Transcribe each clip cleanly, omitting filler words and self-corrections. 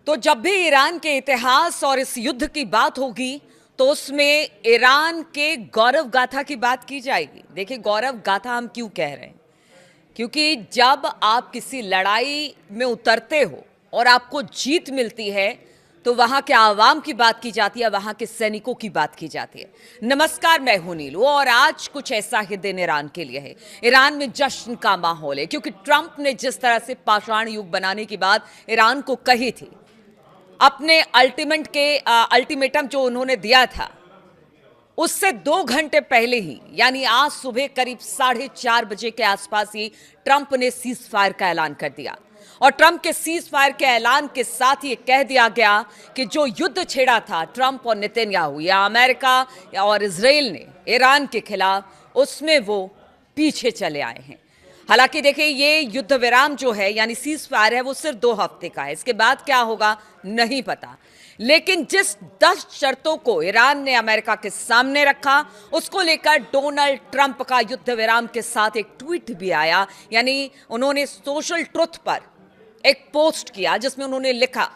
तो जब भी ईरान के इतिहास और इस युद्ध की बात होगी तो उसमें ईरान के गौरव गाथा की बात की जाएगी। देखिए, गौरव गाथा हम क्यों कह रहे हैं? क्योंकि जब आप किसी लड़ाई में उतरते हो और आपको जीत मिलती है तो वहां के आवाम की बात की जाती है, वहां के सैनिकों की बात की जाती है। नमस्कार, मैं हूं नीलू और आज कुछ ऐसा ही दिन ईरान के लिए है। ईरान में जश्न का माहौल है क्योंकि ट्रंप ने जिस तरह से पाषाण युग बनाने की बात ईरान को कही थी, अपने अल्टीमेटम जो उन्होंने दिया था उससे 2 घंटे पहले ही, यानी आज सुबह करीब 4:30 बजे के आसपास ही ट्रंप ने सीज फायर का ऐलान कर दिया। और ट्रंप के सीज फायर के ऐलान के साथ ही कह दिया गया कि जो युद्ध छेड़ा था ट्रंप और नेतन्याहू या अमेरिका और इजराइल ने ईरान के खिलाफ, उसमें वो पीछे चले आए हैं। हालांकि देखिए, ये युद्ध विराम जो है यानी सीज फायर है वो सिर्फ 2 हफ्ते का है। इसके बाद क्या होगा नहीं पता। लेकिन जिस 10 शर्तों को ईरान ने अमेरिका के सामने रखा, उसको लेकर डोनाल्ड ट्रंप का युद्ध विराम के साथ एक ट्वीट भी आया। यानी उन्होंने सोशल ट्रुथ पर एक पोस्ट किया जिसमें उन्होंने लिखा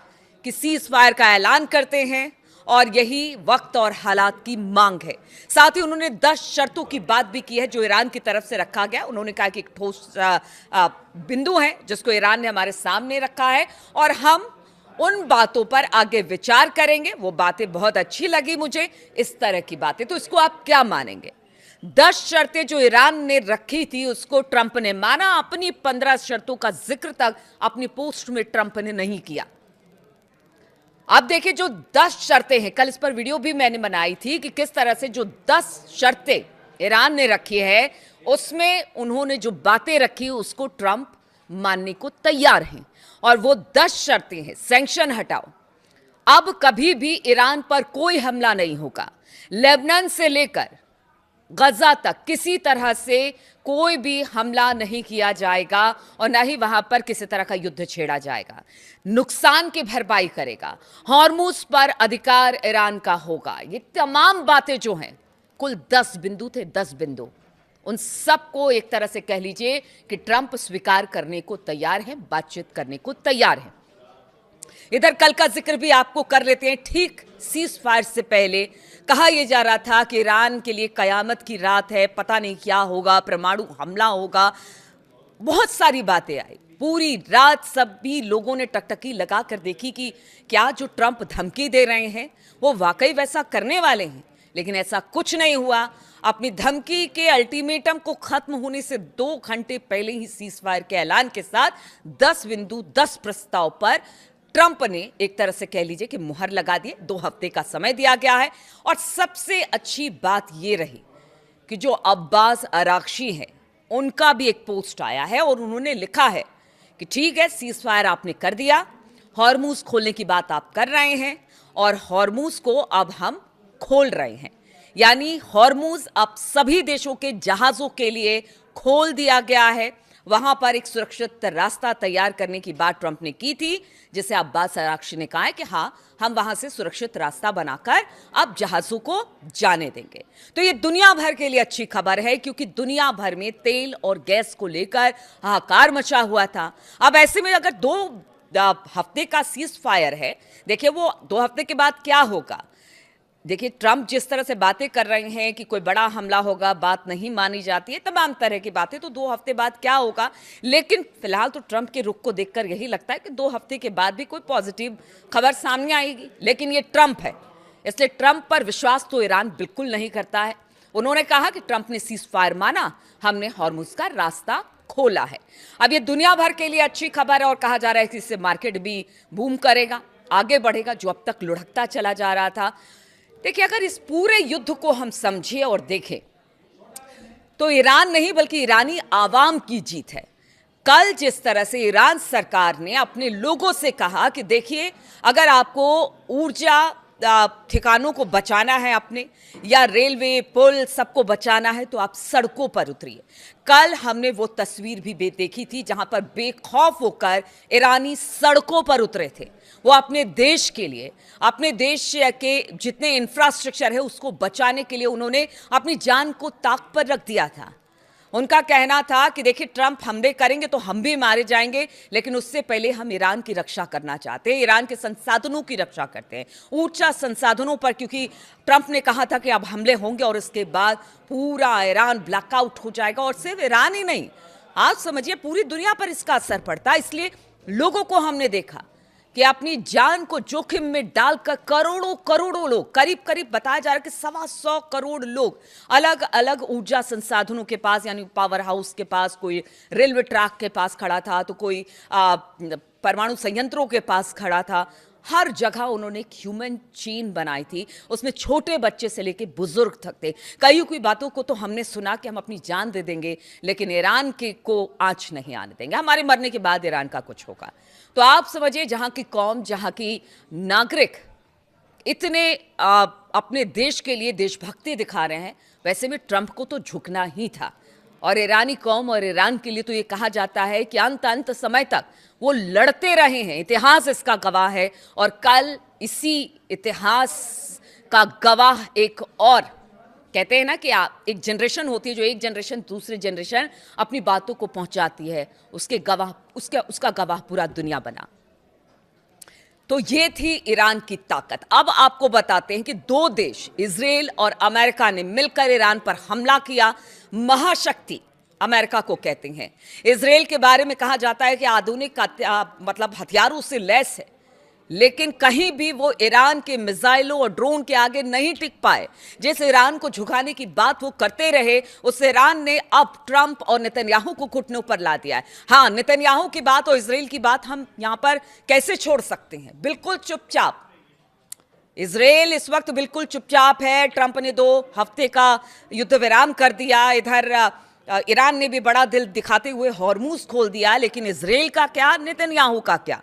कि सीज फायर का ऐलान करते हैं और यही वक्त और हालात की मांग है। साथ ही उन्होंने 10 शर्तों की बात भी की है जो ईरान की तरफ से रखा गया। उन्होंने कहा कि एक ठोस बिंदु है जिसको ईरान ने हमारे सामने रखा है और हम उन बातों पर आगे विचार करेंगे। वो बातें बहुत अच्छी लगी मुझे, इस तरह की बातें। तो इसको आप क्या मानेंगे? 10 शर्तें जो ईरान ने रखी थी उसको ट्रंप ने माना। अपनी 15 शर्तों का जिक्र तक अपनी पोस्ट में ट्रंप ने नहीं किया। अब देखिए, जो 10 शर्तें हैं, कल इस पर वीडियो भी मैंने बनाई थी कि किस तरह से जो 10 शर्तें ईरान ने रखी है उसमें उन्होंने जो बातें रखी उसको ट्रंप मानने को तैयार हैं। और वो 10 शर्तें हैं: सैंक्शन हटाओ, अब कभी भी ईरान पर कोई हमला नहीं होगा, लेबनान से लेकर गजा तक किसी तरह से कोई भी हमला नहीं किया जाएगा और ना ही वहां पर किसी तरह का युद्ध छेड़ा जाएगा, नुकसान की भरपाई करेगा, हॉर्मुज पर अधिकार ईरान का होगा। ये तमाम बातें जो हैं, कुल 10 बिंदु थे, 10 बिंदु, उन सबको एक तरह से कह लीजिए कि ट्रंप स्वीकार करने को तैयार है, बातचीत करने को तैयार है। इधर कल का जिक्र भी आपको कर लेते हैं। ठीक सीज फायर से पहले कहा यह जा रहा था कि ईरान के लिए कयामत की रात है, पता नहीं क्या होगा, परमाणु हमला होगा, बहुत सारी बातें आई। पूरी रात सभी लोगों ने टकटकी लगाकर देखी कि क्या जो ट्रंप धमकी दे रहे हैं वो वाकई वैसा करने वाले हैं। लेकिन ऐसा कुछ नहीं हुआ। अपनी धमकी के अल्टीमेटम को खत्म होने से 2 घंटे पहले ही सीज फायर के ऐलान के साथ 10 बिंदु, 10 प्रस्ताव पर ट्रंप ने एक तरह से कह लीजिए कि मुहर लगा दी। 2 हफ्ते का समय दिया गया है। और सबसे अच्छी बात यह रही कि जो अब्बास अरागची है उनका भी एक पोस्ट आया है और उन्होंने लिखा है कि ठीक है, सीज फायर आपने कर दिया, हॉर्मुज खोलने की बात आप कर रहे हैं और हॉर्मुज को अब हम खोल रहे हैं। यानी हॉर्मुज अब सभी देशों के जहाजों के लिए खोल दिया गया है। वहां पर एक सुरक्षित रास्ता तैयार करने की बात ट्रंप ने की थी, जिसे अब्बास अरागची ने कहा है कि हाँ, हम वहां से सुरक्षित रास्ता बनाकर अब जहाजों को जाने देंगे। तो ये दुनिया भर के लिए अच्छी खबर है क्योंकि दुनिया भर में तेल और गैस को लेकर हाहाकार मचा हुआ था। अब ऐसे में अगर 2 हफ्ते का सीज फायर है, देखिए वो 2 हफ्ते के बाद क्या होगा। देखिए, ट्रंप जिस तरह से बातें कर रहे हैं कि कोई बड़ा हमला होगा, बात नहीं मानी जाती है, तमाम तरह की बातें, तो 2 हफ्ते बाद क्या होगा। लेकिन फिलहाल तो ट्रंप के रुख को देखकर यही लगता है कि 2 हफ्ते के बाद भी कोई पॉजिटिव खबर सामने आएगी। लेकिन ये ट्रंप है, इसलिए ट्रंप पर विश्वास तो ईरान बिल्कुल नहीं करता है। उन्होंने कहा कि ट्रंप ने सीज फायर माना, हमने हॉर्मुज का रास्ता खोला है। अब ये दुनिया भर के लिए अच्छी खबर है और कहा जा रहा है कि इससे मार्केट भी बूम करेगा, आगे बढ़ेगा, जो अब तक लुढ़कता चला जा रहा था। देखिए, अगर इस पूरे युद्ध को हम समझें और देखें तो ईरान नहीं बल्कि ईरानी आवाम की जीत है। कल जिस तरह से ईरान सरकार ने अपने लोगों से कहा कि देखिए, अगर आपको ऊर्जा ठिकानों को बचाना है अपने, या रेलवे पुल सबको बचाना है, तो आप सड़कों पर उतरिए। कल हमने वो तस्वीर भी देखी थी जहां पर बेखौफ होकर ईरानी सड़कों पर उतरे थे। वो अपने देश के लिए, अपने देश के जितने इंफ्रास्ट्रक्चर है उसको बचाने के लिए उन्होंने अपनी जान को ताक पर रख दिया था। उनका कहना था कि देखिए ट्रंप हमले करेंगे तो हम भी मारे जाएंगे, लेकिन उससे पहले हम ईरान की रक्षा करना चाहते हैं, ईरान के संसाधनों की रक्षा करते हैं, ऊर्जा संसाधनों पर, क्योंकि ट्रंप ने कहा था कि अब हमले होंगे और इसके बाद पूरा ईरान ब्लैकआउट हो जाएगा। और सिर्फ ईरान ही नहीं, आप समझिए पूरी दुनिया पर इसका असर पड़ता है। इसलिए लोगों को हमने देखा कि अपनी जान को जोखिम में डालकर करोड़ों करोड़ों लोग, करीब करीब बताया जा रहा है कि 125 करोड़ लोग अलग अलग ऊर्जा संसाधनों के पास, यानी पावर हाउस के पास, कोई रेलवे ट्रैक के पास खड़ा था तो कोई परमाणु संयंत्रों के पास खड़ा था। हर जगह उन्होंने एक ह्यूमन चेन बनाई थी, उसमें छोटे बच्चे से लेकर बुजुर्ग तक थे। कई बातों को तो हमने सुना कि हम अपनी जान दे देंगे, लेकिन ईरान के को आंच नहीं आने देंगे, हमारे मरने के बाद ईरान का कुछ होगा। तो आप समझिए जहां की कौम, जहां की नागरिक इतने अपने देश के लिए देशभक्ति दिखा रहे हैं, वैसे में ट्रंप को तो झुकना ही था। और ईरानी कौम और ईरान के लिए तो ये कहा जाता है कि अंत समय तक वो लड़ते रहे हैं, इतिहास इसका गवाह है। और कल इसी इतिहास का गवाह एक और, कहते हैं ना कि एक जनरेशन होती है जो एक जनरेशन दूसरी जनरेशन अपनी बातों को पहुंचाती है, उसका गवाह पूरा दुनिया बना। तो ये थी ईरान की ताकत। अब आपको बताते हैं कि दो देश, इजराइल और अमेरिका ने मिलकर ईरान पर हमला किया। महाशक्ति अमेरिका को कहते हैं। इजराइल के बारे में कहा जाता है कि आधुनिक मतलब हथियारों से लैस है, लेकिन कहीं भी वो ईरान के मिसाइलों और ड्रोन के आगे नहीं टिक पाए। जिस ईरान को झुकाने की बात वो करते रहे, उस ईरान ने अब ट्रंप और नेतन्याहू को घुटनों पर ला दिया है। हाँ, नेतन्याहू की बात और इजराइल की बात हम यहां पर कैसे छोड़ सकते हैं? बिल्कुल चुपचाप। इजराइल इस वक्त बिल्कुल चुपचाप है। ट्रंप ने 2 हफ्ते का युद्ध विराम कर दिया। इधर ईरान ने भी बड़ा दिल दिखाते हुए हॉर्मूज खोल दिया, लेकिन इजराइल का क्या, नेतन्याहू का क्या?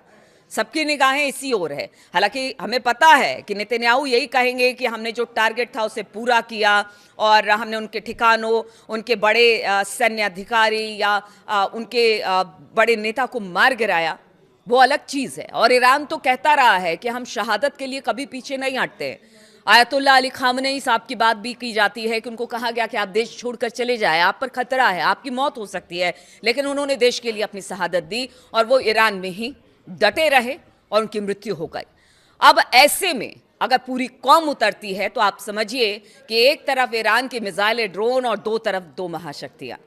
सबकी निगाहें इसी ओर है। हालांकि हमें पता है कि नेतन्याहू यही कहेंगे कि हमने जो टारगेट था उसे पूरा किया और हमने उनके ठिकानों, उनके बड़े सैन्य अधिकारी या उनके बड़े नेता को मार गिराया। वो अलग चीज़ है। और ईरान तो कहता रहा है कि हम शहादत के लिए कभी पीछे नहीं हटते। आयतुल्लाह अली खामनेई साहब की बात भी की जाती है कि उनको कहा गया कि आप देश छोड़कर चले जाए, आप पर खतरा है, आपकी मौत हो सकती है, लेकिन उन्होंने देश के लिए अपनी शहादत दी और वो ईरान में ही डटे रहे और उनकी मृत्यु हो गई। अब ऐसे में अगर पूरी कौम उतरती है तो आप समझिए कि एक तरफ ईरान के मिसाइल ड्रोन और दो तरफ 2 महाशक्तियां,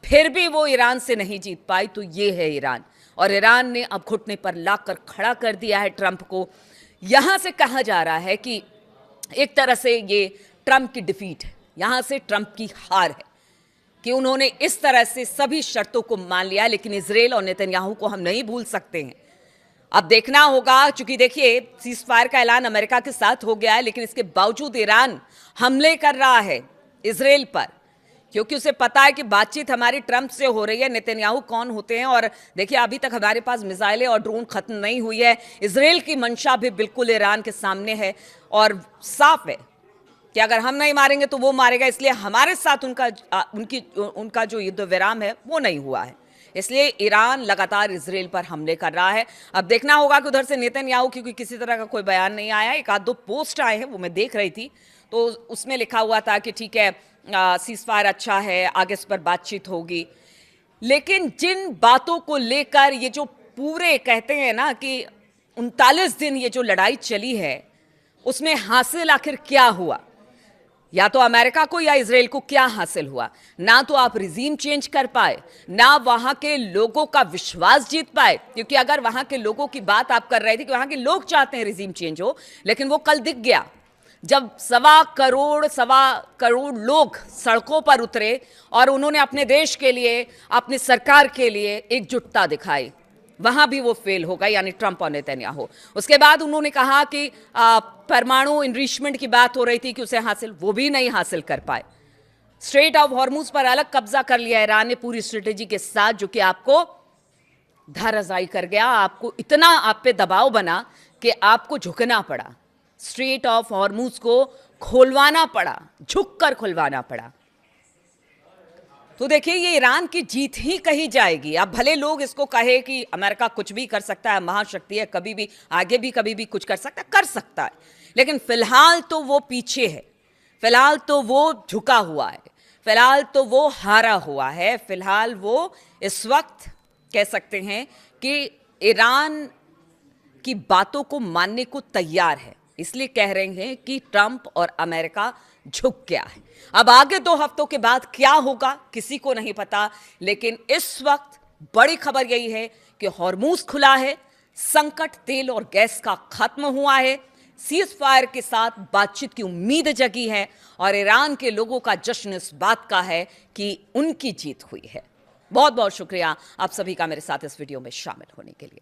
फिर भी वो ईरान से नहीं जीत पाई। तो ये है ईरान, और ईरान ने अब घुटने पर लाकर खड़ा कर दिया है ट्रंप को। यहां से कहा जा रहा है कि एक तरह से ये ट्रंप की डिफीट है, यहां से ट्रंप की हार है कि उन्होंने इस तरह से सभी शर्तों को मान लिया। लेकिन इजराइल और नेतन्याहू को हम नहीं भूल सकते हैं। अब देखना होगा, चूंकि देखिए सीज फायर का ऐलान अमेरिका के साथ हो गया है, लेकिन इसके बावजूद ईरान हमले कर रहा है इजराइल पर, क्योंकि उसे पता है कि बातचीत हमारी ट्रंप से हो रही है। नेतन्याहू कौन होते हैं? और देखिए अभी तक हमारे पास मिसाइलें और ड्रोन खत्म नहीं हुई है। इजराइल की मंशा भी बिल्कुल ईरान के सामने है और साफ है कि अगर हम नहीं मारेंगे तो वो मारेगा। इसलिए हमारे साथ उनका जो युद्ध विराम है वो नहीं हुआ है। इसलिए ईरान लगातार इजराइल पर हमले कर रहा है। अब देखना होगा कि उधर से नेतन्याहू, क्योंकि किसी तरह का कोई बयान नहीं आया, 1-2 पोस्ट आए हैं वो मैं देख रही थी, तो उसमें लिखा हुआ था कि ठीक है सीज फायर अच्छा है, आगे इस पर बातचीत होगी। लेकिन जिन बातों को लेकर ये जो पूरे कहते हैं ना कि 39 दिन ये जो लड़ाई चली है, उसमें हासिल आखिर क्या हुआ? या तो अमेरिका को या इजराइल को क्या हासिल हुआ? ना तो आप रिजीम चेंज कर पाए, ना वहां के लोगों का विश्वास जीत पाए, क्योंकि अगर वहां के लोगों की बात आप कर रहे थे कि वहां के लोग चाहते हैं रिजीम चेंज हो, लेकिन वो कल दिख गया जब 1.25 करोड़ लोग सड़कों पर उतरे और उन्होंने अपने देश के लिए, अपनी सरकार के लिए एकजुटता दिखाई। वहां भी वो फेल हो गए, यानी ट्रंप और नेतन्याहू। उसके बाद उन्होंने कहा कि परमाणु इनरिचमेंट की बात हो रही थी कि उसे हासिल, वो भी नहीं हासिल कर पाए। स्ट्रेट ऑफ हॉर्मुज पर अलग कब्जा कर लिया ईरान ने पूरी स्ट्रेटेजी के साथ, जो कि आपको धराशायी कर गया। आपको इतना आप पे दबाव बना कि आपको झुकना पड़ा, स्ट्रेट ऑफ हॉर्मुज को खोलवाना पड़ा, झुककर खुलवाना पड़ा। तो देखिए ये ईरान की जीत ही कही जाएगी। अब भले लोग इसको कहे कि अमेरिका कुछ भी कर सकता है, महाशक्ति है, कभी भी आगे भी कभी भी कुछ कर सकता है, लेकिन फिलहाल तो वो पीछे है, फिलहाल तो वो झुका हुआ है, फिलहाल तो वो हारा हुआ है। फिलहाल वो इस वक्त कह सकते हैं कि ईरान की बातों को मानने को तैयार है। इसलिए कह रहे हैं कि ट्रंप और अमेरिका झुक गया है। अब आगे 2 हफ्तों के बाद क्या होगा किसी को नहीं पता, लेकिन इस वक्त बड़ी खबर यही है कि हॉर्मूज खुला है, संकट तेल और गैस का खत्म हुआ है, सीज फायर के साथ बातचीत की उम्मीद जगी है और ईरान के लोगों का जश्न इस बात का है कि उनकी जीत हुई है। बहुत बहुत शुक्रिया आप सभी का मेरे साथ इस वीडियो में शामिल होने के लिए।